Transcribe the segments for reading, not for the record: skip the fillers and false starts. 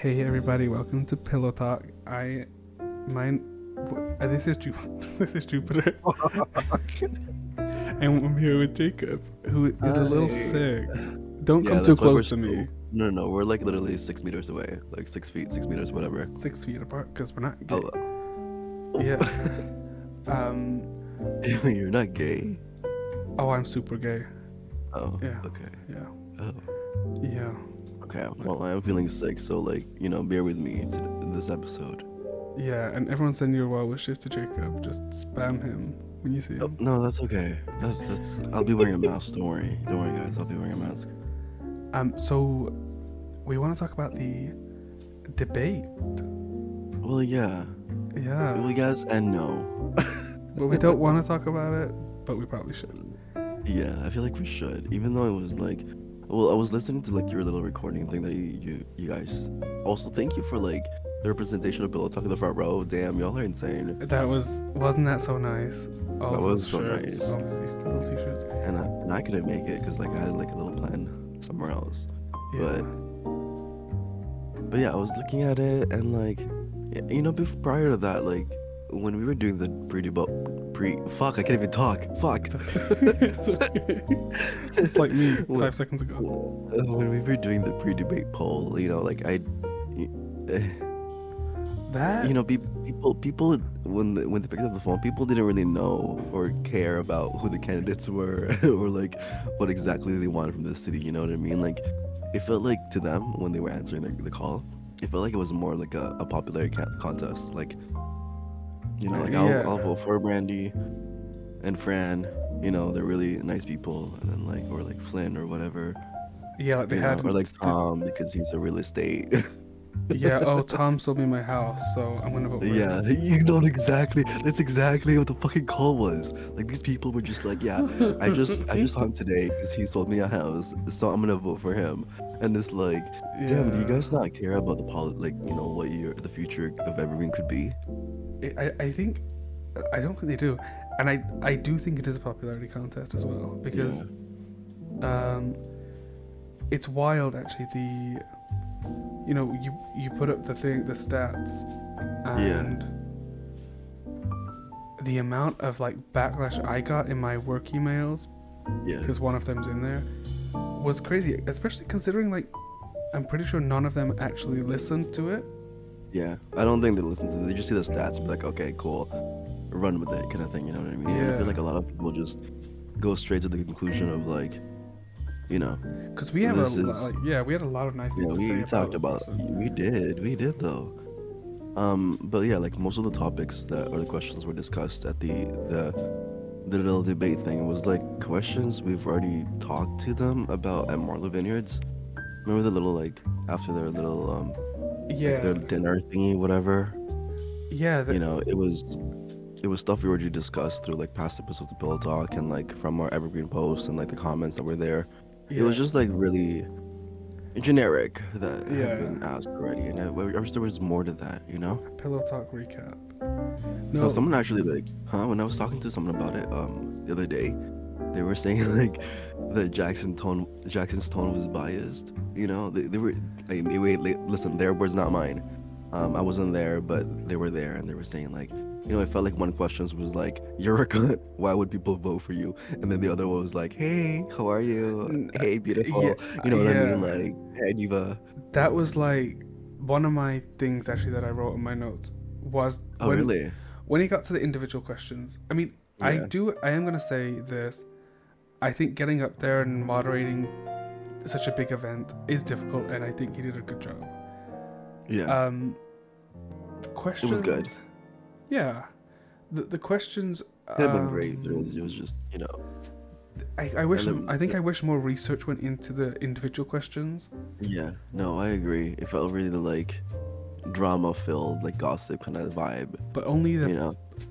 Hey everybody, welcome to PillowTalk. This is this is Jupiter, and I'm here with Jacob, who is a little sick. Don't come too close to me. No, we're like literally 6 meters away, like 6 feet, 6 meters, whatever. 6 feet apart, because we're not gay. Oh. Yeah. You're not gay? Oh, I'm super gay. Oh. Yeah. Okay. Yeah. Oh. Yeah. Okay. Well, I'm feeling sick, so like, bear with me in this episode. Yeah, and everyone send your well wishes to Jacob. Just spam him when you see him. No, that's okay. That's. I'll be wearing a mask. Don't worry, guys. I'll be wearing a mask. So we want to talk about the debate. Well, yeah. Yeah. Well, yes and no. But we don't want to talk about it, but we probably should. Yeah, I feel like we should. Even though it was like, well, I was listening to like your little recording thing that you guys. Also, thank you for like the representation of PillowTalk in the front row. Damn, y'all are insane. Wasn't that so nice? All that was so shirts, nice. all these little t-shirts. And I couldn't make it because like I had like a little plan somewhere else. Yeah. But yeah, I was looking at it and like, prior to that, like when we were doing the fuck, I can't even talk. Fuck. It's okay. It's like me 5 seconds ago. When we were doing the pre-debate poll, like people when they picked up the phone, people didn't really know or care about who the candidates were or like what exactly they wanted from the city. You know what I mean? Like it felt like to them when they were answering the call, it felt like it was more like a popularity contest. Like I'll vote for Brandy and Fran. They're really nice people, and then like or like Flynn or whatever. Yeah, like they had or like Tom because he's a real estate. Yeah, Tom sold me my house, so I'm gonna vote for him. Yeah, you know exactly. That's exactly what the fucking call was. Like these people were just like, yeah, I just saw him today because he sold me a house, so I'm gonna vote for him. And it's like, damn, do you guys not care about the what the future of everyone could be? I don't think they do, and I do think it is a popularity contest as well because, it's wild actually. You put up the stats, and the amount of like backlash I got in my work emails, because one of them's in there, was crazy. Especially considering like, I'm pretty sure none of them actually listened to it. Yeah, I don't think they listened to it. They just see the stats and be like, okay, cool, run with it, kind of thing. You know what I mean? Yeah. And I feel like a lot of people just go straight to the conclusion of like, because we have we had a lot of nice things to say. We talked about we did though. But yeah, like most of the topics or the questions were discussed at the little debate thing was like questions we've already talked to them about at Marlow Vineyards. Remember the little like after their little like their dinner thingy, whatever. Yeah. It was stuff we already discussed through like past episodes of PillowTalk and like from our evergreen posts and like the comments that were there. Yeah. It was just like really generic that had been asked already, and I wish there was more to that, PillowTalk recap. No, someone actually when I was talking to someone about it the other day, they were saying like that Jackson's tone was biased. They were like, wait, listen, their words, not mine. I wasn't there, but they were there, and they were saying like, it felt like one question was like, "You're a cunt. Why would people vote for you?" And then the other one was like, "Hey, how are you? Hey, beautiful." You know what I mean? Like, "Hey, diva." That was like one of my things actually that I wrote in my notes was when he got to the individual questions. I mean, I am gonna say this. I think getting up there and moderating such a big event is difficult, and I think he did a good job. Yeah. The questions. It was good. Yeah, the questions. It had been great. It was just I wish more research went into the individual questions. Yeah, no, I agree. It felt really like drama filled, like gossip kind of vibe. But only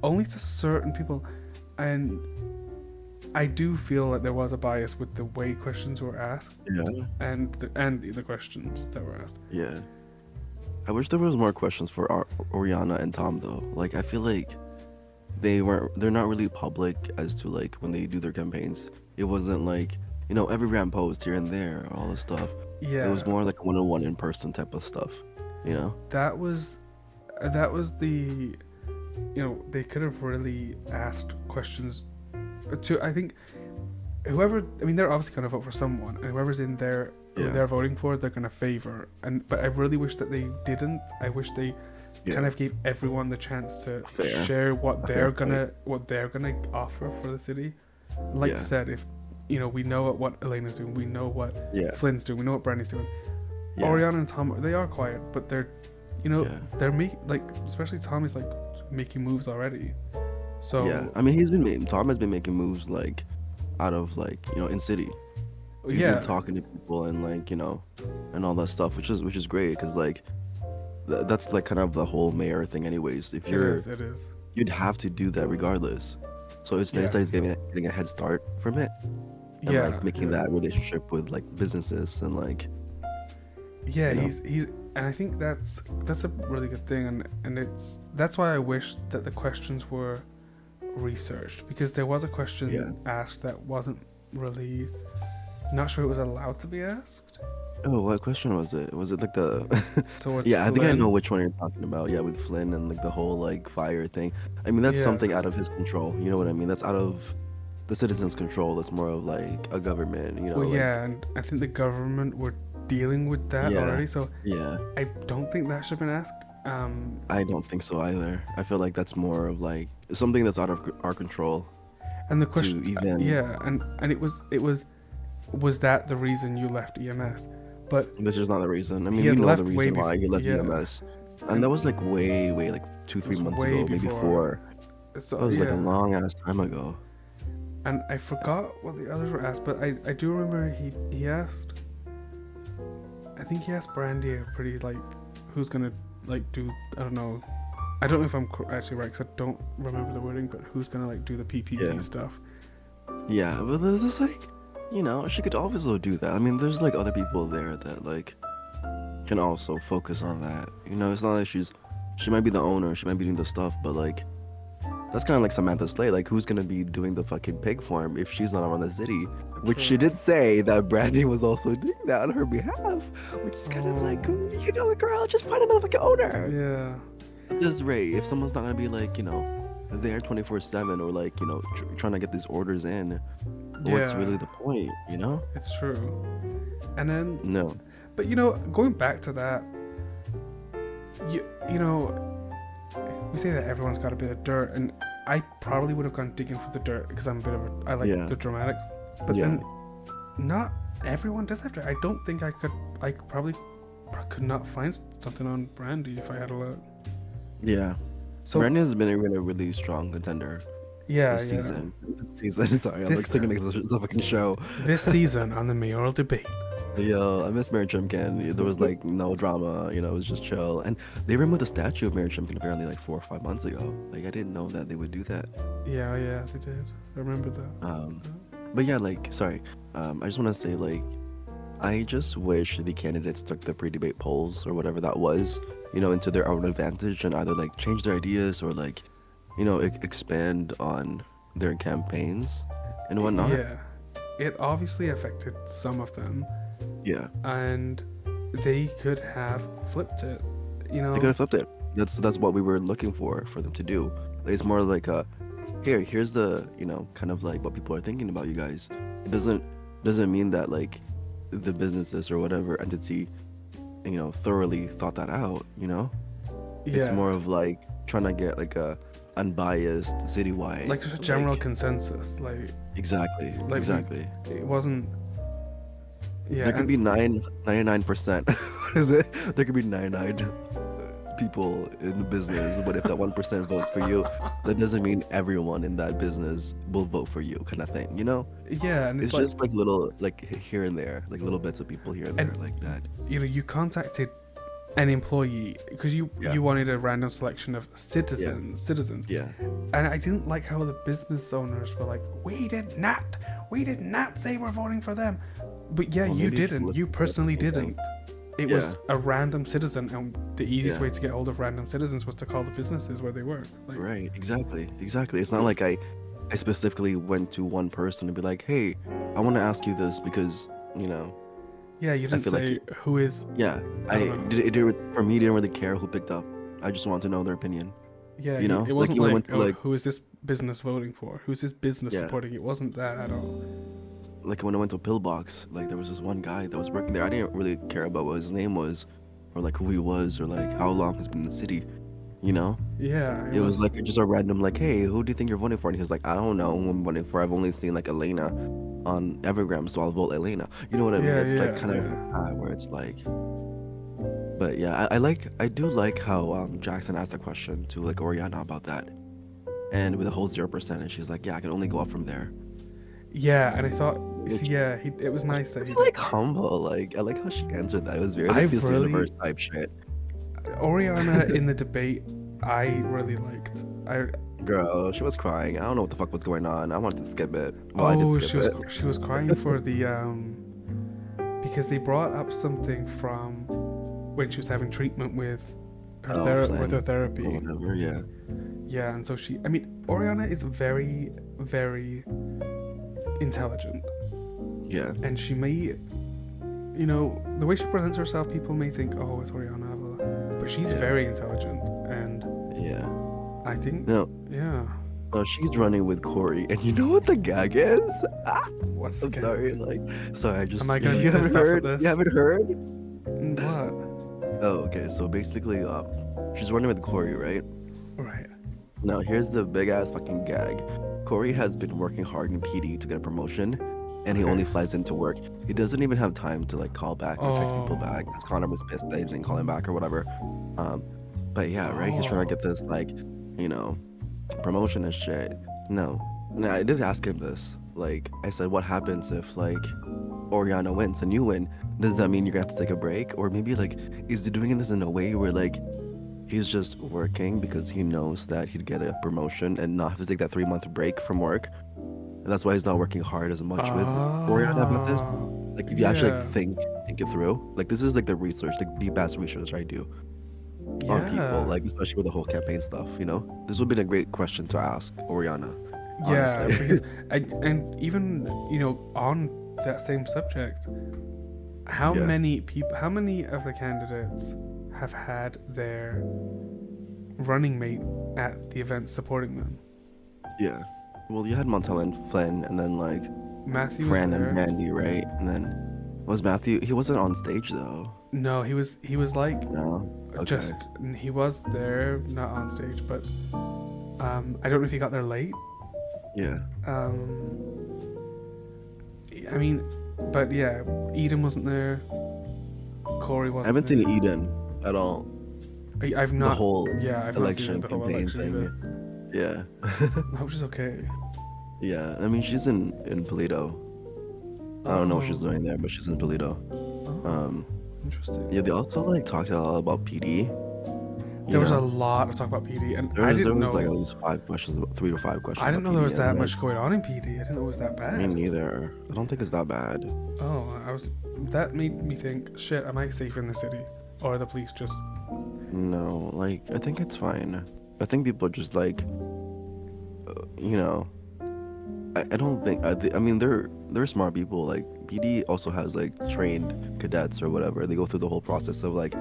only to certain people, and I do feel like there was a bias with the way questions were asked. Yeah. And the questions that were asked. Yeah. I wish there was more questions for Oriana and Tom though. Like I feel like they're not really public as to like when they do their campaigns. It wasn't like, every rant post here and there, all this stuff. Yeah. It was more like one-on-one in person type of stuff. you know? That was the, they could have really asked questions to, I think, whoever, I mean, they're obviously going to vote for someone, and whoever's in there, who they're voting for, they're going to favor. But I really wish that they didn't. I wish they kind of gave everyone the chance to share what they're gonna offer for the city. Like you said, if we know what Elena's doing, we know what Flynn's doing, we know what Brandy's doing. Oriana and Tom, they are quiet, but they're they're especially Tom is making moves already. So I mean, Tom has been making moves out of in city. He's been talking to people and and all that stuff, which is great, because that's kind of the whole mayor thing anyways. If you're it is you'd have to do that regardless. So it's nice that he's getting a head start from it, and making that relationship with businesses and he's and I think that's a really good thing, and that's why I wish that the questions were researched, because there was a question asked that wasn't really, not sure it was allowed to be asked. Oh, what question was it? Was it the so I think I know which one you're talking about. Yeah, with Flynn and the whole fire thing. I mean, that's something out of his control, you know what I mean? That's out of the citizens' control. That's more of a government, and I think the government were dealing with that already, so I don't think that should have been asked. I don't think so either. I feel like that's more of something that's out of our control. And the question, and it was that the reason you left EMS? But this is not the reason. I mean, we know the reason why you left EMS, and that was way 2-3 months ago, maybe 4. So it was a long ass time ago. And I forgot what the others were asked, but I do remember he asked. I think he asked Brandy pretty who's gonna do, I don't know if I'm actually right, because I don't remember the wording, but who's gonna do the PPP stuff. Yeah, but there's she could obviously do that. I mean, there's other people there that can also focus on that. It's not like she might be the owner, she might be doing the stuff, but that's kind of like Samantha Slay. Who's gonna be doing the fucking pig farm if she's not around the city? Which she did say that Brandy was also doing that on her behalf, which is kind of girl, just find another owner. Yeah. At this rate, if someone's not gonna be there 24/7 or trying to get these orders in, what's really the point? It's true. And then no. But going back to that, we say that everyone's got a bit of dirt, and I probably would have gone digging for the dirt because I like the dramatics. But then not everyone does have dirt. I don't think I probably could not find something on Brandy if I had a look. Yeah. So Brandy has been a really strong contender. This season. Sorry, I'm singing the fucking show. This season on the mayoral debate. Yo, I miss Mayor Chimkin. There was no drama, it was just chill. And they removed the statue of Mayor Chimkin apparently 4 or 5 months ago. I didn't know that they would do that. Yeah, they did. I remember that. But sorry. I just want to say I just wish the candidates took the pre-debate polls or whatever that was, into their own advantage, and either change their ideas or expand on their campaigns and whatnot. Yeah, it obviously affected some of them. Yeah, and they could have flipped it. They could have flipped it. That's what we were looking for them to do. It's more here's the kind of what people are thinking about you guys. It doesn't mean that the businesses or whatever entity thoroughly thought that out. It's more of trying to get a unbiased citywide, just a general consensus, exactly. It wasn't. Yeah, there could be 99%. What is it? There could be 99 people in the business, but if that 1% votes for you, that doesn't mean everyone in that business will vote for you, kind of thing. Yeah, and it's just little here and there, little bits of people here and there, like that. You contacted an employee because you wanted a random selection of citizens. Yeah. And I didn't like how the business owners were we did not say we're voting for them. But you didn't. You personally didn't. It was a random citizen, and the easiest way to get hold of random citizens was to call the businesses where they work. Right, exactly. It's not I specifically went to one person and be hey, I want to ask you this because, Yeah, you didn't say like who is. Yeah, for me, didn't really care who picked up. I just want to know their opinion. Yeah, you know, it wasn't like who is this business voting for? Who's this business supporting? It wasn't that at all. Like when I went to a Pillbox, like there was this one guy that was working there. I didn't really care about what his name was, or like who he was, or like how long he's been in the city. You know? Yeah. It was like just a random like, hey, who do you think you're voting for? And he was like, I don't know who I'm voting for. I've only seen like Elena on Evergram, so I'll vote Elena. You know what I mean? It's like kind of where it's like. But yeah, I do like how Jackson asked a question to like Oriana about that, and with the whole 0%, and she's like, yeah, I can only go up from there. Yeah, and I thought, it was nice that he like humble. Like I like how she answered that. It was very like this universe type shit. Oriana in the debate, I really liked. Girl, she was crying. I don't know what the fuck was going on. I wanted to skip it. Well, I did skip it. She was crying for the because they brought up something from when she was having treatment with her therapy. Or whatever, yeah. Yeah, and so Oriana is very, very intelligent. Yeah. And she may, the way she presents herself, people may think, oh, it's Oriana. But she's very intelligent, and I think no, she's running with Corey, and you know what the gag is? What's the gag? Sorry, I just. Am I gonna you haven't heard? This? You haven't heard? What? Oh, okay. So basically, she's running with Corey, right? Right. Now here's the big ass fucking gag. Corey has been working hard in PD to get a promotion, and he only flies into work. He doesn't even have time to like call back or text people back, because Connor was pissed that he didn't call him back or whatever. But yeah, right. He's trying to get this like, promotion and shit. No, I did ask him this. Like I said, what happens if like Oriana wins and you win? Does that mean you're gonna have to take a break, or maybe like is he doing this in a way where like he's just working because he knows that he'd get a promotion and not have to take that 3-month break from work? And that's why he's not working hard as much with Oriana about this. Like if you actually like think it through, like this is like the research, like deep ass research I do on people, like especially with the whole campaign stuff. This would be a great question to ask Oriana. Yeah, because and even on that same subject, how many of the candidates have had their running mate at the event supporting them? Yeah. Well, you had Montel and Flynn, and then like Matthew, Fran and Randy, right? And then was Matthew? He wasn't on stage though. No, he was like okay. He was there, not on stage, but I don't know if he got there late. Yeah. But yeah, Eden wasn't there. Corey wasn't. I haven't seen Eden at all. I've not. The whole I've election not seen the whole campaign election thing. either. Yeah. Which is okay. Yeah, I mean she's in Polito. I don't know what she's doing there, but she's in Polito. Interesting. Yeah, they also like talked a lot about PD. There was a lot of talk about PD, and there was like at least 5 questions, 3 to 5 questions. I didn't know there was that much going on in PD. I didn't know it was that bad. Me neither. I don't think it's that bad. That made me think, shit, am I safe in the city? Or are the police just... No, like, I think it's fine. I think people just like, I don't think, I mean, they're smart people. Like, PD also has like trained cadets or whatever. They go through the whole process of like,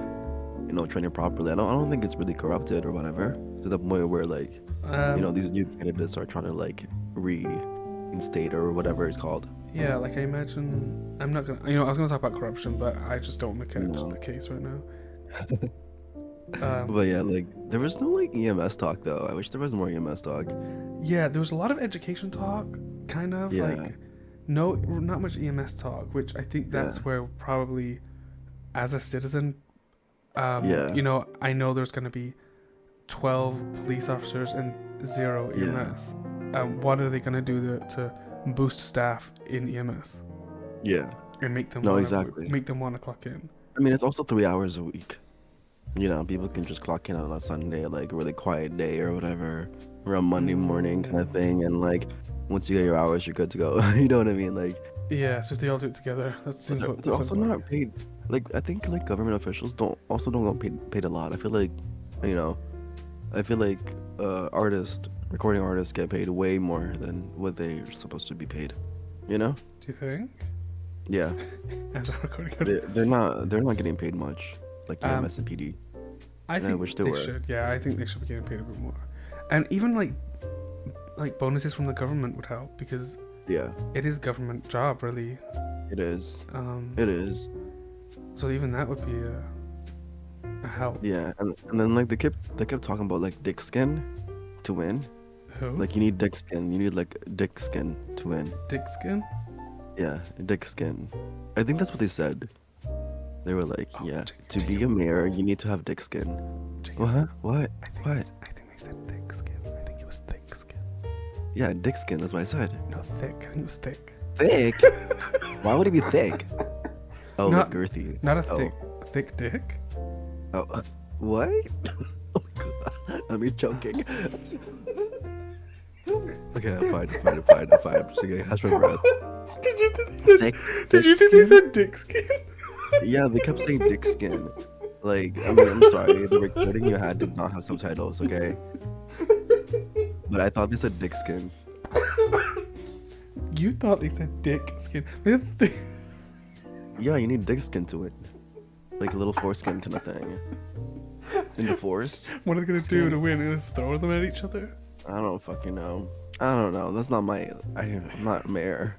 training properly. I don't think it's really corrupted or whatever, to the point where like, these new candidates are trying to like reinstate or whatever it's called. Yeah, like I imagine, I'm not gonna, I was gonna talk about corruption, but I just don't want to catch the case right now. But yeah, like there was no like EMS talk though. I wish there was more EMS talk. Yeah, there was a lot of education talk, kind of like not much EMS talk, which I think that's where probably as a citizen, I know there's going to be 12 police officers and 0 EMS. What are they going to do to boost staff in EMS? Yeah. And make them make them want to clock in. I mean, it's also 3 hours a week. People can just clock in on a Sunday, like a really quiet day or whatever, or a Monday morning kind of thing, and like once you get your hours, you're good to go. You know what I mean? Like, yeah. So if they all do it together, they're also not paid. Like, I think like government officials don't get paid a lot. I feel like, recording artists get paid way more than what they're supposed to be paid. Do you think? Yeah. As a recording artist. They're not getting paid much, like EMS and PD. I think wish they should. Yeah, I think they should be getting paid a bit more. And even like bonuses from the government would help, because it is government job, really. It is. It is. So even that would be a help. Yeah, and then like they kept talking about like dick skin to win. Who? Like you need dick skin. You need like dick skin to win. Dick skin? Yeah, dick skin. I think that's what they said. They were like, to be a mayor, you need to have dick skin. What? What? I think they said thick skin. I think it was thick skin. Yeah, dick skin. That's what I said. No, thick. I think it was thick. Thick? Why would it be thick? Oh, not, like girthy. Not a thick dick. Oh, what? Oh my god, I'm choking. Okay, I'm fine. I'm just gonna catch my breath. Did you think they said dick skin? Yeah, they kept saying dick skin. Like, I mean, I'm sorry, the recording you had did not have subtitles, okay? But I thought they said dick skin. You thought they said dick skin? Yeah, you need dick skin to it. Like a little foreskin kind of thing. In the force. What are they gonna do to win? Throw them at each other? I don't fucking know. I don't know. That's not I'm not mayor.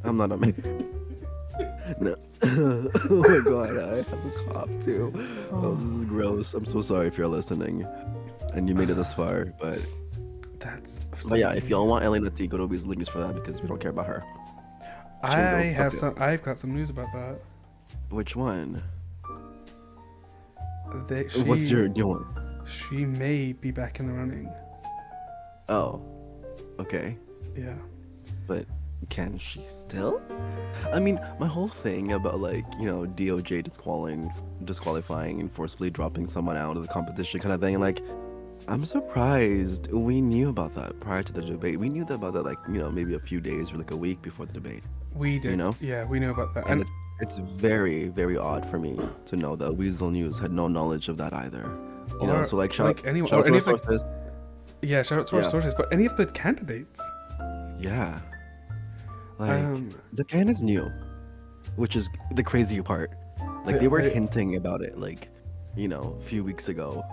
I'm not a mayor. No. Oh my god, I have a cough too. Oh, this is gross. I'm so sorry if you're listening and you made it this far, but But yeah, if y'all want Elena T, go to Weasley News for that, because we don't care about her. I've got some news about that. Which one? What's your new one? She may be back in the running. Oh, okay. Yeah. But can she still? I mean, my whole thing about like, you know, DOJ disqualifying and forcibly dropping someone out of the competition kind of thing, like, I'm surprised we knew about that prior to the debate. We knew about that, like, you know, maybe a few days or like a week before the debate. We did. You know? Yeah, we knew about that. And it's very, very odd for me to know that Weasel News had no knowledge of that either. You know, so like shout out to our sources. Yeah, shout out to our sources. But any of the candidates. Yeah. Like, the candidates knew, which is the crazy part. Like, they were hinting about it, like, you know, a few weeks ago,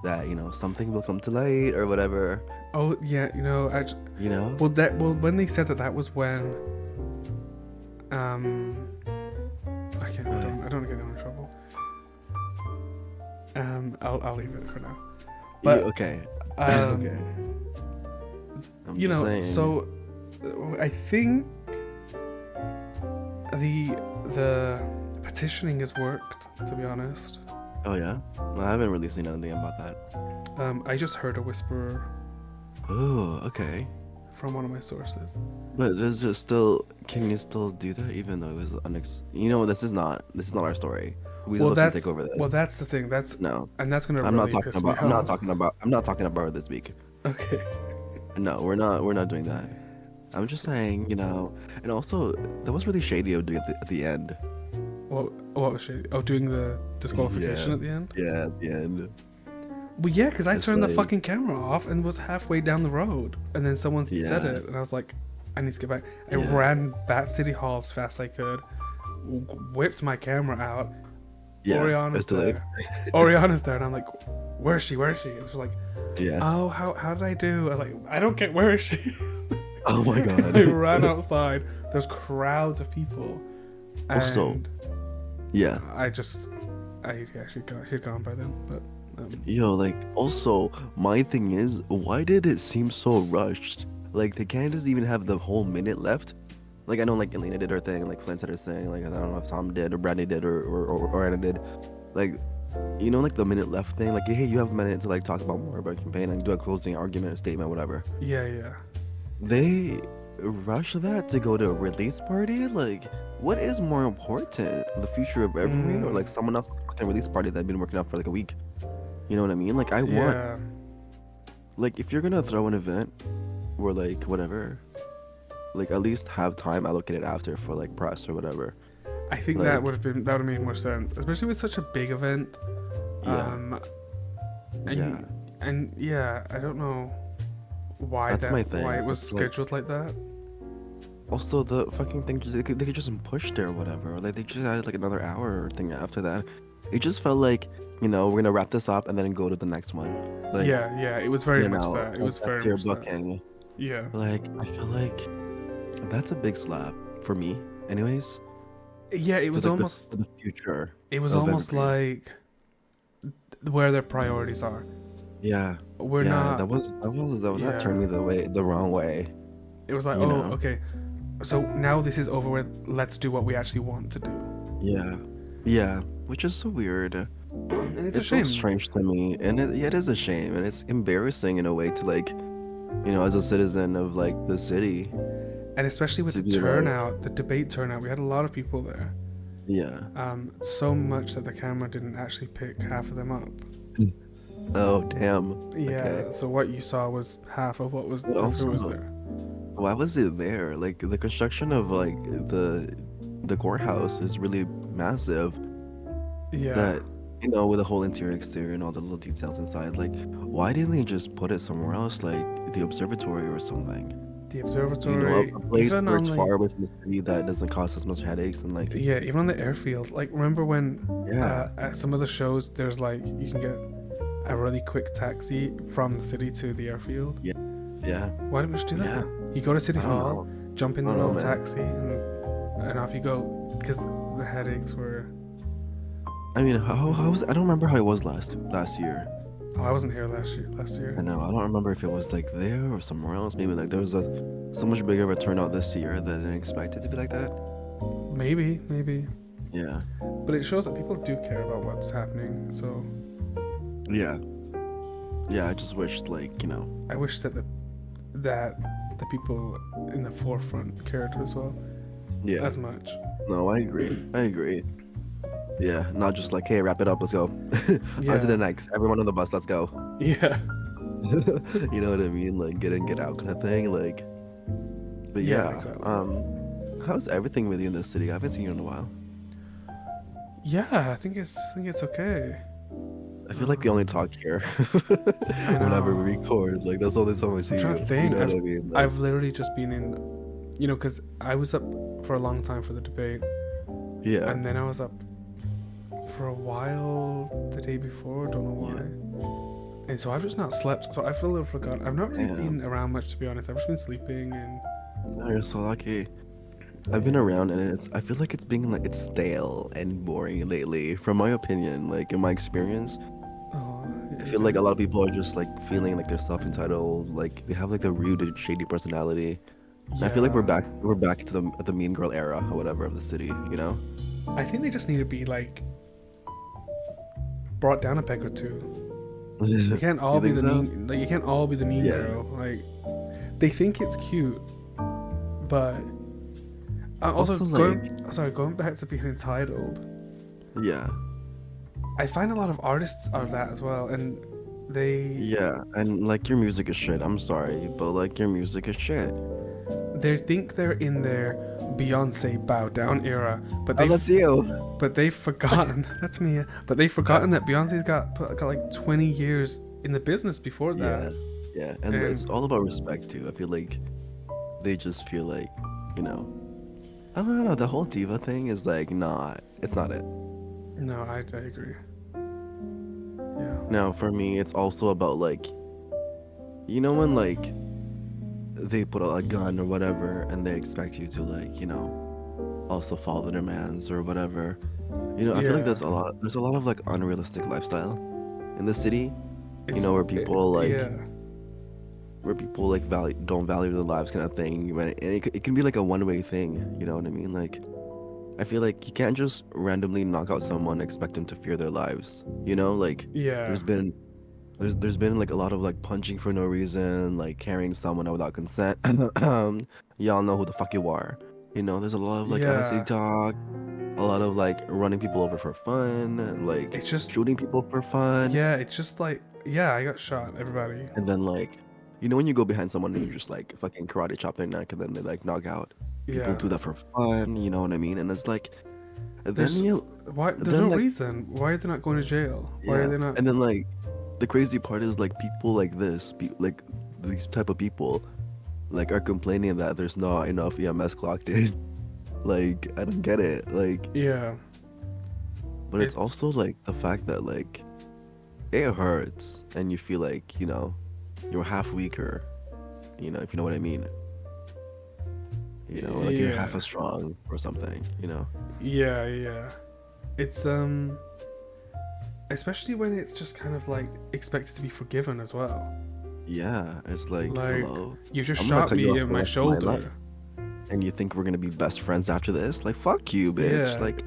that, you know, something will come to light or whatever. Oh, yeah, you know, you know? Well, when they said that was when, I don't want to get in trouble. I'll leave it for now. But, okay. Okay. You know, saying. So, I think the petitioning has worked, to be honest. Oh yeah? Well, I haven't really seen anything about that. I just heard a whisper. Oh, okay. From one of my sources. But can you still do that even though it was you know, this is not our story. Weasel can take over this. Well, that's the thing. And that's gonna. I'm not talking about this week. Okay. No, we're not doing that. I'm just saying, you know, and also that was really shady of doing at the end. What was shady? Oh, doing the disqualification at the end? Yeah, at the end. Well, yeah, because I turned the fucking camera off and was halfway down the road, and then someone said it, and I was like, I need to get back. I ran back City Hall as fast as I could, whipped my camera out. Yeah, Oriana's there. Oriana's there, and I'm like, where is she? And she's like, oh, how did I do? I'm like, I don't get, where is she? Oh my god. I ran outside. There's crowds of people. Also, yeah. She'd gone by then, but. Yo, like, also, my thing is, why did it seem so rushed? Like, they can't just even have the whole minute left. Like, I know, like, Elena did her thing, like, Flint said her thing, like, I don't know if Tom did, or Brandy did, or Anna did. Like, you know, like, the minute left thing, like, hey, you have a minute to, like, talk about more about your campaign, and do a closing argument or statement, whatever. Yeah. They rush that to go to a release party? Like, what is more important? The future of Evergreen, or, like, someone else's fucking release party that I've been working on for, like, a week? You know what I mean? Like, I want, like, if you're gonna throw an event or, like, whatever, like, at least have time allocated after for, like, press or whatever. I think like, that would have made more sense, especially with such a big event. Yeah. And I don't know why That's my thing. why it was scheduled like that. also the fucking thing, they could just push there or whatever. Like they just had like another hour thing after that. It just felt like, we're gonna wrap this up and then go to the next one. Like, yeah, it was very much that. It was very much booking. that. Yeah. Like, I feel like that's a big slap for me, anyways. Yeah, it was almost the future. It was almost like where their priorities are. Yeah. We're not. That was that turned me the wrong way. It was like, okay. So now this is over with. Let's do what we actually want to do. Yeah, which is so weird. And it's a shame. So strange to me, and it is a shame, and it's embarrassing in a way to like, as a citizen of like the city. And especially with the turnout, the debate turnout, we had a lot of people there. Yeah. So much that the camera didn't actually pick half of them up. Oh damn. Yeah. Okay. So what you saw was half of what was there. Why was it there? Like the construction of like the courthouse is really massive. Yeah. That with the whole interior, exterior, and all the little details inside. Like, why didn't they just put it somewhere else, like the observatory or something? The observatory, a place where it's far away from the city that doesn't cause as much headaches and like. Yeah, even on the airfield. Like, remember when at some of the shows, there's like you can get a really quick taxi from the city to the airfield. Yeah. Why didn't we just do that? Yeah. You go to City Hall, jump in the little taxi, and off you go. Because the headaches were. I mean, how was, I don't remember how it was last year. Oh, I wasn't here last year. I know. I don't remember if it was like there or somewhere else. Maybe like there was so much bigger of a turnout this year that I didn't expect it to be like that. Maybe. Yeah. But it shows that people do care about what's happening. So. Yeah. I just wished I wish that the people in the forefront cared as well. Yeah. As much. No, I agree. Yeah, not just like, hey, wrap it up, let's go. On to the next. Everyone on the bus, let's go. Yeah. You know what I mean? Like get in, get out kind of thing. Like, but yeah. Exactly. How's everything with you in this city? I haven't seen you in a while. Yeah, I think it's okay. I feel like we only talk here whenever we record. Like that's the only time I see you. I'm trying to think. You know what I mean? Like, I've literally just been in, because I was up for a long time for the debate. Yeah. And then I was up for a while the day before, don't know why. And so I've just not slept, so I feel a little forgotten. I've not really been around much, to be honest. I've just been sleeping and. Oh, you're so lucky. I've been around and I feel like it's stale and boring lately, from my opinion, like in my experience. I feel like a lot of people are just like feeling like they're self-entitled, like they have like the rude and shady personality. I feel like we're back to the mean girl era or whatever of the city, I think they just need to be like brought down a peg or two. You can't all be the mean. Like you can't all be the mean girl. Like they think it's cute, but also going back to being entitled. Yeah. I find a lot of artists are that as well, and they. Yeah, and like your music is shit. I'm sorry, but like your music is shit. They think they're in their Beyonce bow down era, but that's you. But they've forgotten. That's me. But they've forgotten that Beyonce's got like 20 years in the business before that. Yeah, and it's all about respect too. I feel like they just feel like, I don't know. The whole diva thing is like it's not it. No, I agree. Yeah. Now for me, it's also about like, when like they put a gun or whatever and they expect you to like, also follow their demands or whatever. I feel like there's a lot of like unrealistic lifestyle in the city. Where people don't value their lives kind of thing. And it can be like a one-way thing, you know what I mean? Like I feel like you can't just randomly knock out someone and expect them to fear their lives. Like there's been like a lot of like punching for no reason, like carrying someone out without consent. Y'all know who the fuck you are. There's a lot of like city talk, a lot of like running people over for fun, like it's just shooting people for fun. Yeah, it's just like I got shot, everybody. And then like, when you go behind someone and you just like fucking karate chop their neck and then they like knock out. People do that for fun, you know what I mean? And it's like, there's no reason. Why are they not going to jail? Why are they not? And then like, the crazy part is like people like this, like these type of people, like are complaining that there's not enough EMS clocked in. Like, I don't get it. Like, yeah. But it's also like the fact that like it hurts and you feel like, you know, you're half weaker, you know, if you know what I mean. You know, like you're half as strong or something, you know. Yeah. It's especially when it's just kind of like expected to be forgiven as well. Yeah, it's like hello, you just shot me in my shoulder. And you think we're gonna be best friends after this? Like, fuck you, bitch. Yeah. Like,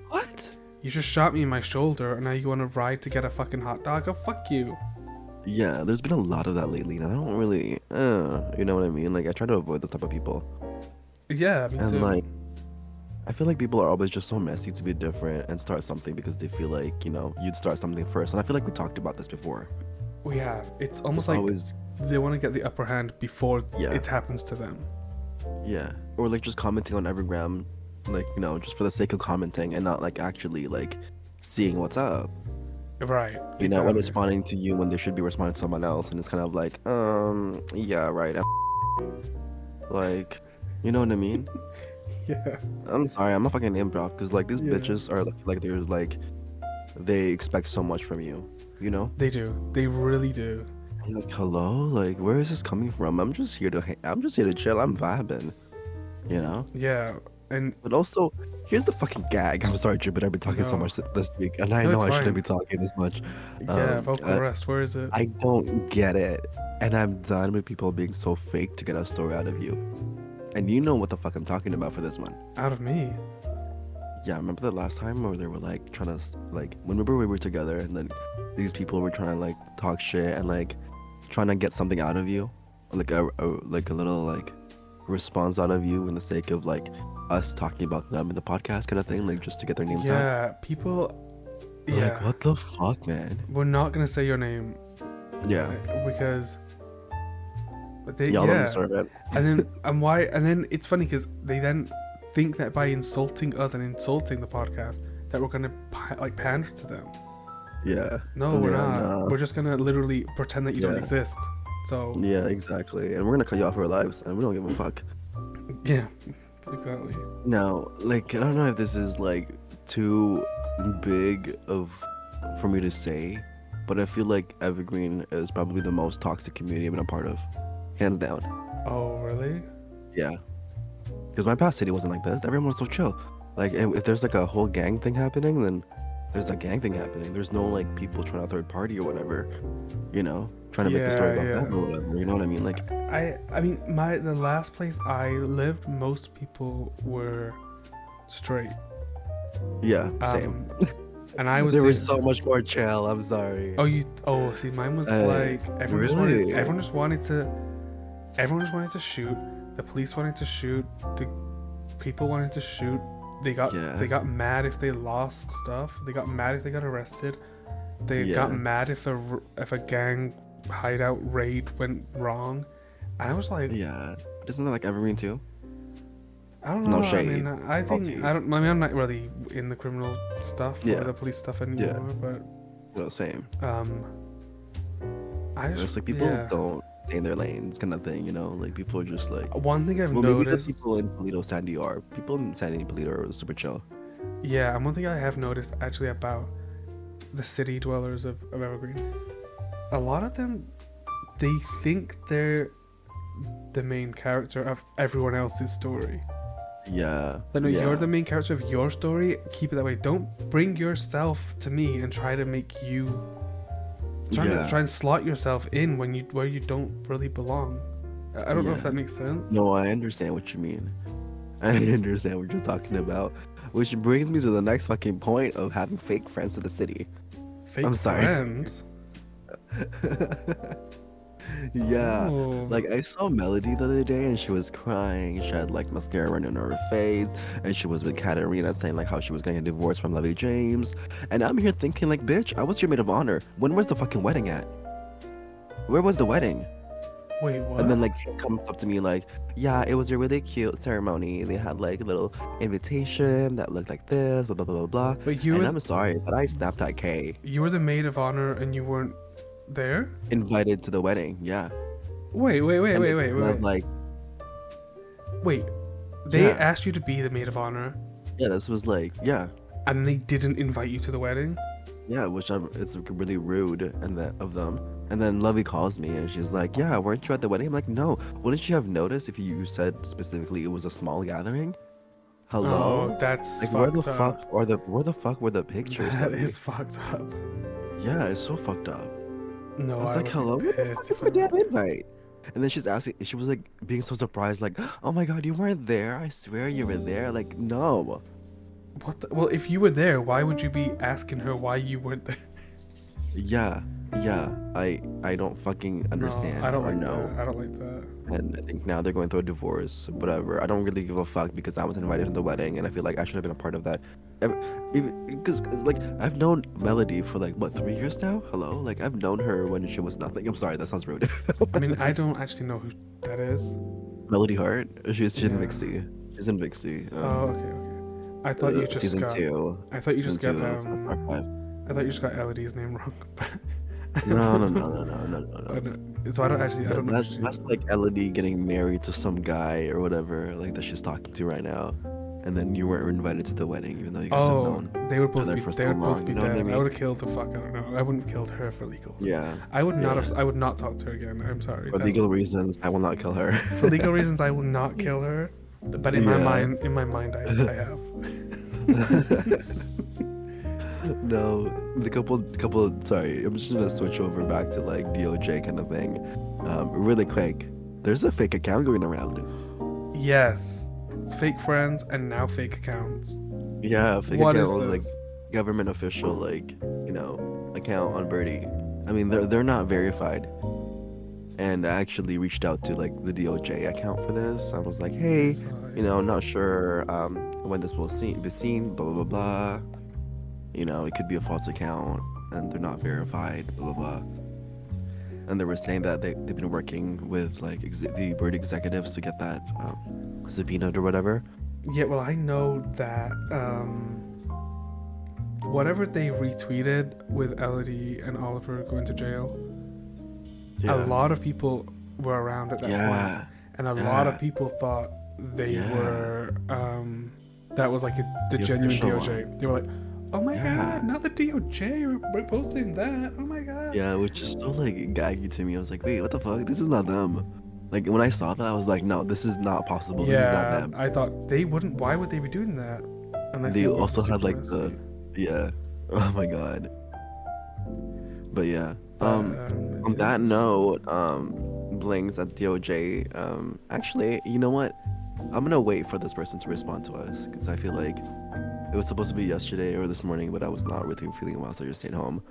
what? You just shot me in my shoulder, and now you want to ride to get a fucking hot dog? Oh, fuck you. Yeah, there's been a lot of that lately, and I don't really, you know what I mean? Like, I try to avoid those type of people. Yeah, me and too. Like, I feel like people are always just so messy to be different and start something because they feel like, you know, you'd start something first. And I feel like we talked about this before. We have. It's almost like they want to get the upper hand before it happens to them. Yeah, or like just commenting on Evergram, like, you know, just for the sake of commenting and not like actually like seeing what's up. Right. You know, when responding to you when they should be responding to someone else, and it's kind of like, yeah, right. Like, you know what I mean? Yeah. I'm sorry, I'm a fucking improv because like these bitches are like there's like they expect so much from you, you know? They do. They really do. I'm like, hello, like where is this coming from? I'm just here to chill. I'm vibing, you know? Yeah. But also, here's the fucking gag. I'm sorry, Jim, but I've been talking so much this week, and I know I shouldn't be talking this much. Yeah, vocal rest. Where is it? I don't get it, and I'm done with people being so fake to get a story out of you. And you know what the fuck I'm talking about for this one. Out of me? Yeah, remember the last time where they were like trying to like whenever we were together, and then these people were trying to like talk shit and like trying to get something out of you, like a little like response out of you in the sake of like us talking about them in the podcast kind of thing, like just to get their names out. Yeah, people. Yeah. Like, what the fuck, man? We're not gonna say your name. Yeah. Because. They, y'all don't deserve it. And then it's funny because they then think that by insulting us and insulting the podcast that we're gonna like pander to them. Yeah. No, we're not. No. We're just gonna literally pretend that you don't exist. So. Yeah, exactly. And we're gonna cut you off our lives, and we don't give a fuck. Yeah. Exactly. Now, like, I don't know if this is like too big for me to say, but I feel like Evergreen is probably the most toxic community I've been a part of, hands down. Oh, really? Yeah. Because my past city wasn't like this. Everyone was so chill. Like, if there's like a whole gang thing happening, then there's a gang thing happening. There's no like people trying to third party or whatever, you know, trying to make the story about them or whatever. You know what I mean? Like, I mean, the last place I lived, most people were straight. Yeah, same. And I was. There was so much more chill. I'm sorry. See, mine was like everyone just wanted to shoot. The police wanted to shoot. The people wanted to shoot. They got mad if they lost stuff. They got mad if they got arrested. They got mad if a gang hideout raid went wrong. And I was like, yeah, isn't that like Evergreen too? I don't know. No shade. I mean, I'm not really in the criminal stuff or the police stuff anymore. But well, same. It's like people don't stay in their lanes, kind of thing. You know, like people are just like. One thing I've noticed. Maybe the people in Paleto, Sandy are. People in Sandy and Paleto are super chill. Yeah, and one thing I have noticed actually about the city dwellers of Evergreen, a lot of them, they think they're the main character of everyone else's story. Yeah. Like, no, you're the main character of your story. Keep it that way. Don't bring yourself to me and try to make you try and slot yourself in where you don't really belong. I don't know if that makes sense. No, I understand what you mean. I understand what you're talking about. Which brings me to the next fucking point of having fake friends to the city. I'm sorry. Friends? Yeah. Oh. Like, I saw Melody the other day and she was crying. She had like mascara running on her face, and she was with Katarina saying like how she was getting divorced from Lovey James. And I'm here thinking like, bitch, I was your maid of honor. When was the fucking wedding at? Where was the wedding? Wait, what? And then like he comes up to me like, yeah, it was a really cute ceremony. They had like a little invitation that looked like this, blah blah blah blah blah. And I'm sorry, but I snapped that K. You were the maid of honor and you weren't there? Invited to the wedding, yeah. Wait. Like, Wait, they asked you to be the maid of honor? Yeah, this was like, yeah. And they didn't invite you to the wedding? Yeah, it's really rude of them. And then Lovey calls me and she's like, yeah, weren't you at the wedding? I'm like, no. Wouldn't you have noticed if you said specifically it was a small gathering? Hello? Oh, that's like, fucked where the fuck were the pictures? That is fucked up. Yeah, it's so fucked up. No, I was like, hello? What's my damn invite? And then she was like being so surprised, like, oh my god, you weren't there? I swear you were there. Like, no. Well, if you were there, why would you be asking her why you weren't there? Yeah, I don't fucking understand. No, I don't like that. I don't like that. And I think now they're going through a divorce, whatever. I don't really give a fuck because I was invited to the wedding, and I feel like I should have been a part of that. Because like I've known Melody for like what 3 years now. Hello, like I've known her when she was nothing. I'm sorry, that sounds rude. I mean, I don't actually know who that is. Melody Hart. She's in Vixie. She's in Vixie. Oh, okay. I thought you just season got. 2. I thought you just got. I thought you just got Elodie's name wrong. No. So I don't know. That's like Elodie getting married to some guy or whatever, like that she's talking to right now, and then you weren't invited to the wedding, even though you guys have known. They would both be dead. I mean? I would have killed the fuck. I don't know. I wouldn't have killed her for legal. Yeah. I would not have. I would not talk to her again. I'm sorry. For legal reasons, I will not kill her. For legal reasons, I will not kill her. But in my mind, I have. No, the couple. Sorry, I'm just gonna switch over back to like DOJ kind of thing, really quick. There's a fake account going around. Yes, it's fake friends and now fake accounts. Yeah, fake account, like government official, like account on Birdie. I mean, they're not verified. And I actually reached out to like the DOJ account for this. I was like, hey, not sure when this will be seen, blah blah blah blah. It could be a false account and they're not verified, blah blah blah. And they were saying that they've been working with like the Bird executives to get that subpoenaed or whatever. Yeah, well, I know that whatever they retweeted with Elodie and Oliver going to jail, a lot of people were around at that point, and a lot of people thought they were that was like the genuine DOJ one. They were like, oh my god, not the DOJ reposting that, oh my god. Yeah, which is so like gaggy to me. I was like, wait, what the fuck, this is not them. Like when I saw that, I was like, no, this is not possible. This is not them. I thought they wouldn't. Why would they be doing that? Unless they also had like oh my god. But yeah, on that note, Blings at DOJ, actually, you know what, I'm gonna wait for this person to respond to us, because I feel like it was supposed to be yesterday or this morning, but I was not really feeling well, so I just stayed home.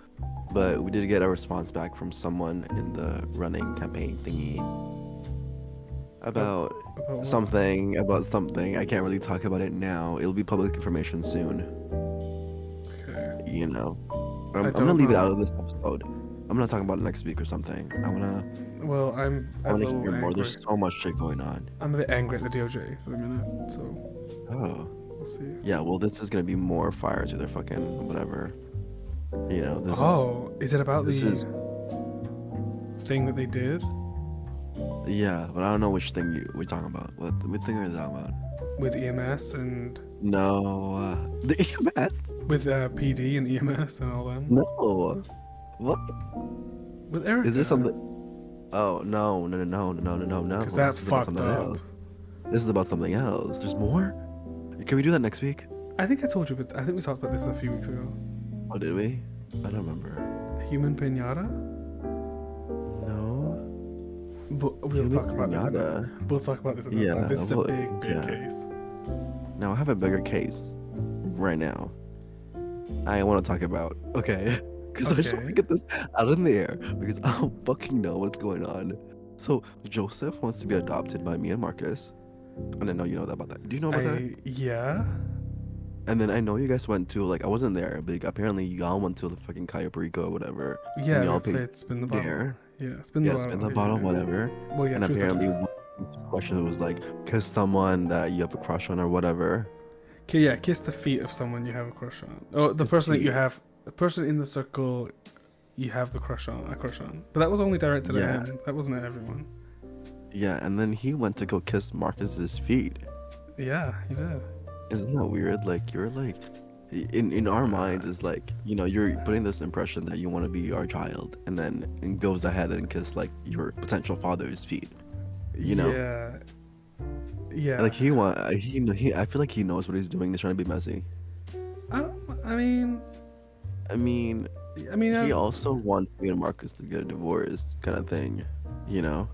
But we did get a response back from someone in the running campaign thingy about something. I can't really talk about it now. It'll be public information soon. Okay. I'm gonna leave it out of this episode. I'm gonna talk about it next week or something. I wanna hear more. There's so much shit going on. I'm a bit angry at the DOJ for the minute, so. Oh. We'll see. Yeah, well, this is gonna be more fire to their fucking whatever. Is it about the thing that they did? Yeah, but I don't know which thing we're talking about. What thing are you talking about? With EMS and... No, the EMS? With PD and EMS and all them? No. What? With Erica? Is there something... Oh, no. Because that's fucked up. This is about something else. There's more? Can we do that next week? I think I told you, but I think we talked about this a few weeks ago. Oh, did we? I don't remember. Human pinata? No. We'll talk about this. We'll talk about this another time. This is a big case. Now I have a bigger case right now. I want to talk about. Okay. Because I just want to get this out in the air because I don't fucking know what's going on. So Joseph wants to be adopted by me and Marcus. And I know you know about that. Do you know about that? Yeah. And then I know you guys went to, like, I wasn't there, but apparently y'all went to the fucking Cayo Perico or whatever. Yeah, y'all played Spin the Bottle. There. Yeah, Spin the Bottle, whatever. Well, yeah, and apparently one question was like, kiss someone that you have a crush on or whatever. Okay, yeah, kiss the feet of someone you have a crush on. Oh, the person that you have, the person in the circle you have a crush on. But that was only directed at him. That wasn't at everyone. Yeah, and then he went to go kiss Marcus's feet. Yeah, he did. Isn't that weird? Like, you're like, in our minds, it's like, you know, you're putting this impression that you want to be our child, and then it goes ahead and kiss like your potential father's feet. You know? Yeah. Yeah. Like he I feel like he knows what he's doing. He's trying to be messy. I mean, he also wants me and Marcus to get a divorce, kind of thing. You know?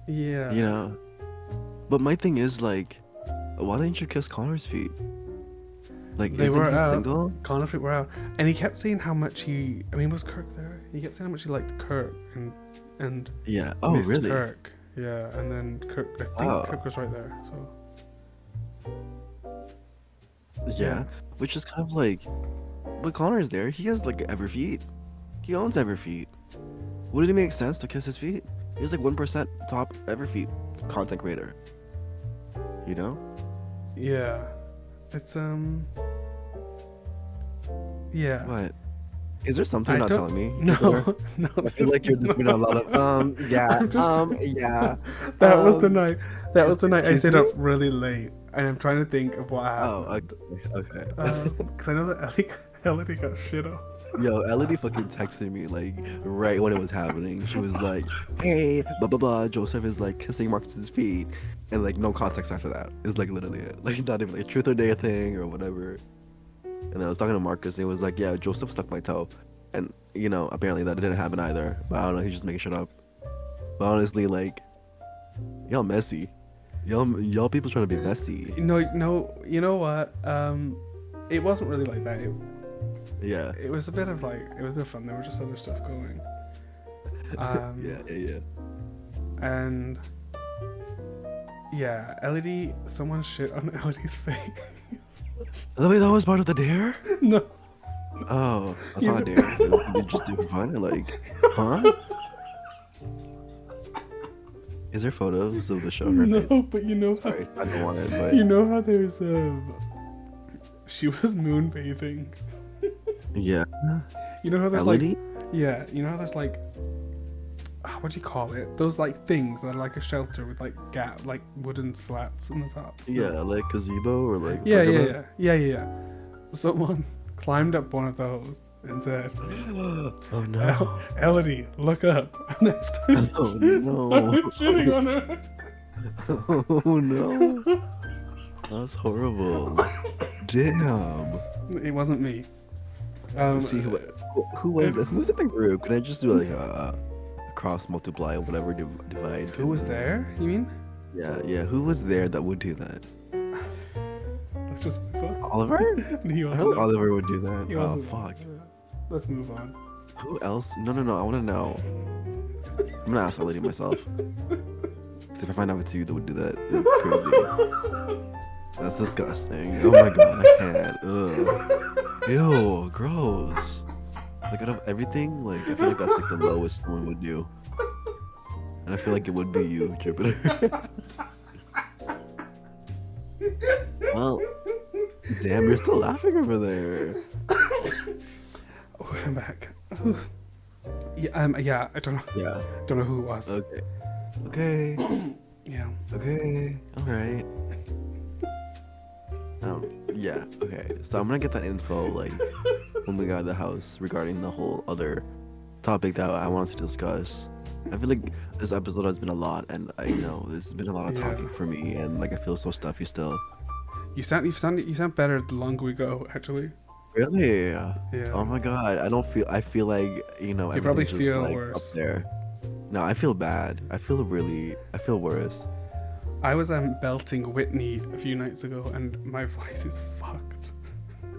Yeah. You know? But my thing is, like, why didn't you kiss Connor's feet? Like, they were out. Single? Connor's feet were out, and he kept saying how much he. I mean, was Kirk there? He kept saying how much he liked Kirk and yeah. Oh, missed really? Kirk. Yeah, and then Kirk. I think Kirk was right there. So. Yeah, which is kind of like, but Connor's there. He has like every feet. He owns every feet. Would it make sense to kiss his feet? He's like 1% top every feet content creator. You know? Yeah, it's Yeah. What? Is there something you're not telling me? No, no. I feel like you're just being a lot of yeah, yeah. That was the night. That was the night I stayed up really late, and I'm trying to think of what happened. Oh, okay. Because I know that Elodie got shit on. Yo, Elodie fucking texted me like right when it was happening. She was like, "Hey, blah blah blah. Joseph is like kissing Marcus's feet," and like no context after that. It's like literally it. Like not even like a truth or dare thing or whatever. And then I was talking to Marcus, and he was like, "Yeah, Joseph stuck my toe," and you know apparently that didn't happen either. But I don't know. He's just making shit up. But honestly, like, y'all messy. Y'all people trying to be messy. No. You know what? It wasn't really like that. Yeah. It was a bit of fun. There was just other stuff going. Yeah. And yeah, LED. Someone shit on LED's face. Wait, that was part of the dare? No. Oh, that's not a dare. You just do it for fun? Like, huh? Is there photos of the show? No, but you know. Sorry, I don't want it. But you know how there's she was moonbathing. Yeah. You know how there's LED? like. Yeah, you know how there's like. What do you call it? Those like things that are like a shelter with like like wooden slats on the top. Yeah, like gazebo or like. Yeah. Someone climbed up one of those and said, "Oh no, Elodie, look up!" And I started, started shitting on her. Oh no, that's horrible. Damn. It wasn't me. See who was it? Who was in the group? Can I just do like a cross multiply or whatever divide? Who was there? You mean? Yeah. Who was there that would do that? Let's just move on. Oliver? He I hope Oliver would do that. Oh fuck. Let's move on. Who else? No. I want to know. I'm gonna ask that lady myself. If I find out it's you that would do that, it's crazy. That's disgusting. Oh my god, I can't. Ugh. Ew, gross. Like out of everything, like I feel like that's like the lowest someone would do. And I feel like it would be you, Jupiter. Well, damn, you're still laughing over there. Oh, I'm back. Yeah, I don't know. Yeah. Don't know who it was. Okay. Yeah. Okay. Alright. Yeah, okay. So I'm gonna get that info like when we got out of the house regarding the whole other topic that I wanted to discuss. I feel like this episode has been a lot, and I know there's been a lot of talking for me, and like I feel so stuffy still. You sound better the longer we go, actually. Really? Yeah. Oh my god, I feel like, you know, you probably feel just, like, worse up there. No, I feel bad. I feel worse. I was belting Whitney a few nights ago, and my voice is fucked.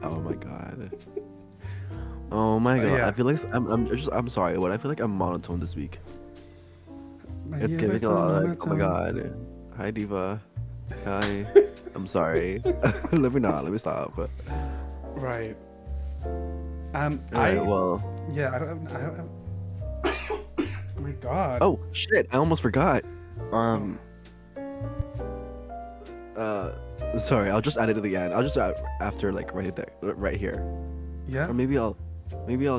Oh my god. Oh my god. Yeah. I feel like I'm sorry, but I feel like I'm monotone this week. It's getting a lot like, oh my god. Hi Diva. Hi. I'm sorry. Let me stop. Right. Well. Yeah, I don't have. Oh my god. Oh shit! I almost forgot. Sorry. I'll just add it to the end. I'll just after like right there, right here. Yeah. Or maybe I'll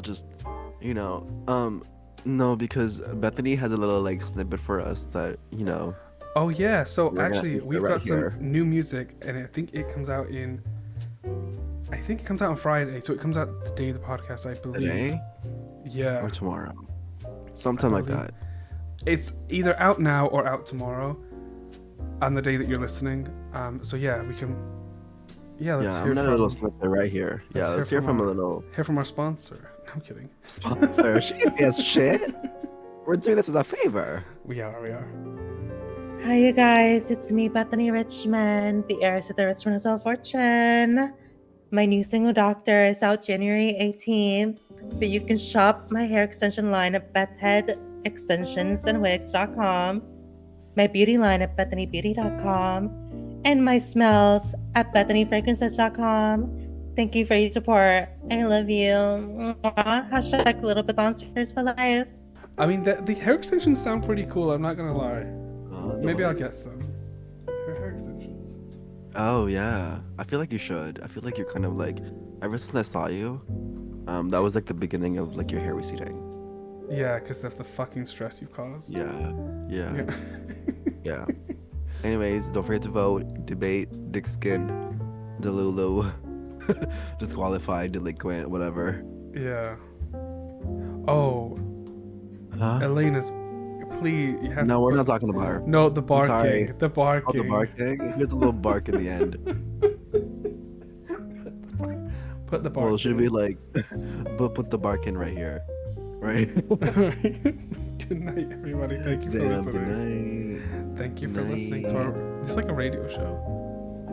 just, you know, No, because Bethany has a little like snippet for us that, you know. Oh yeah, so actually we've got here. some new music, and I think it comes out on Friday, so it comes out the day of the podcast, I believe. Today? Yeah. Or tomorrow. Sometime like that. It's either out now or out tomorrow on the day that you're listening. So yeah, we can... Yeah, let's hear from... a little snippet right here. Let's hear from a little... Hear from our sponsor. No, I'm kidding. Sponsor? She didn't pay us shit. We're doing this as a favor. We are. Hi, you guys. It's me, Bethany Richmond, the heiress to the Richmond of Fortune. My new single, Doctor, is out January 18th, but you can shop my hair extension line at BethheadExtensionsandWigs.com, my beauty line at BethanyBeauty.com, and my smells at BethanyFragrances.com. Thank you for your support. I love you. Hashtag Little Bit Monsters for life. I mean, the hair extensions sound pretty cool, I'm not gonna lie. Maybe I'll get some. Her hair extensions. Oh, yeah. I feel like you should. I feel like you're kind of like... Ever since I saw you, that was like the beginning of like your hair receding. Yeah, because of the fucking stress you've caused. Yeah. Yeah. Anyways, don't forget to vote, debate, dick skin, delulu, disqualified, delinquent, whatever. Yeah. Oh. Huh? Elena's... Please, you have to... No, we're not talking about her. No, the barking. The barking. Oh, the barking? Here's a little bark in the end. Put the bark Well, it should be like... put the bark in right here. Right? Good night, everybody. Thank you for listening. Good night. Thank you for listening to our... It's like a radio show.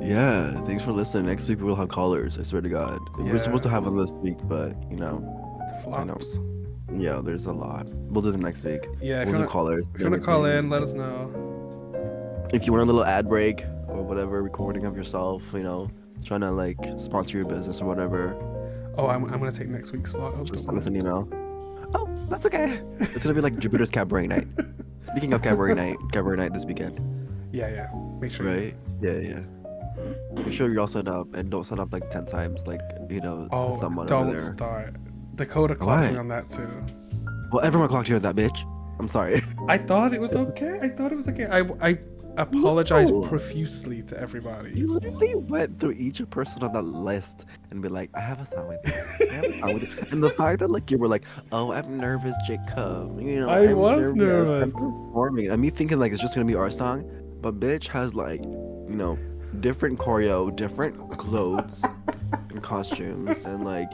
Yeah, thanks for listening. Next week we'll have callers, I swear to God. Yeah. We're supposed to have them this week, but, you know... The flops. Yeah, there's a lot. We'll do them next week. Yeah, we'll do callers. If you want to call in, let us know. If you want a little ad break or whatever, recording of yourself, you know, trying to like sponsor your business or whatever. Oh, I'm gonna take next week's slot. Just send us an email. Oh, that's okay. It's gonna be like Jupiter's Cabaret night. Speaking of Cabaret night this weekend. Yeah. Make sure. Right? Yeah. Make sure you all sign up and don't sign up like 10 times, like, you know, someone over there. Don't start. Dakota clocked me on that too. Well, everyone clocked you on that, bitch. I'm sorry. I thought it was okay. I apologize profusely to everybody. You literally went through each person on that list and be like, I have a song with you. And the fact that like you were like, oh, I'm nervous, Jacob. You know, I was nervous. Performing. And me thinking like it's just gonna be our song, but bitch has like, you know, different choreo, different clothes and costumes, and like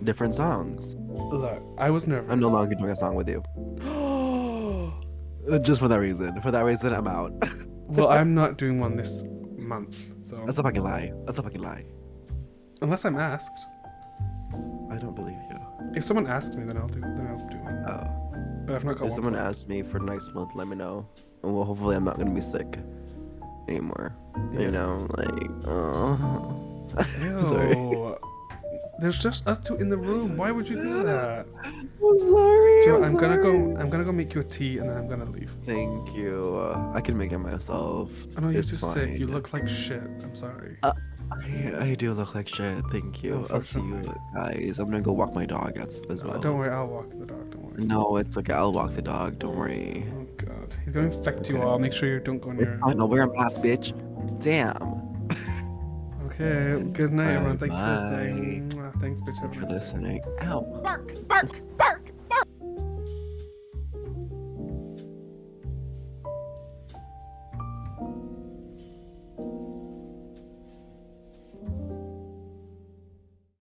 different songs. Look, I was nervous. I'm no longer doing a song with you. Just for that reason. For that reason, I'm out. Well, I'm not doing one this month, so... That's a fucking lie. Unless I'm asked. I don't believe you. If someone asks me, then I'll do it. Oh. But I've not got If someone asks me for next month, let me know. Well, hopefully I'm not gonna be sick anymore. Yeah. You know, like, Sorry. There's just us two in the room. Why would you do that? I'm sorry. Joe, I'm gonna go make you a tea and then I'm gonna leave. Thank you. I can make it myself. I know you're too sick. You look like shit. I'm sorry. I do look like shit. Thank you. I'll see you guys. I'm gonna go walk my dog as well. Don't worry, I'll walk the dog. Don't worry. No, it's okay. I'll walk the dog. Don't worry. Oh god, he's gonna infect you all. Make sure you don't go near. I know wear a mask, bitch. Damn. Okay. Good night, everyone. Thank you for listening. Thanks, bitch. Thanks for listening. Ow. Bark.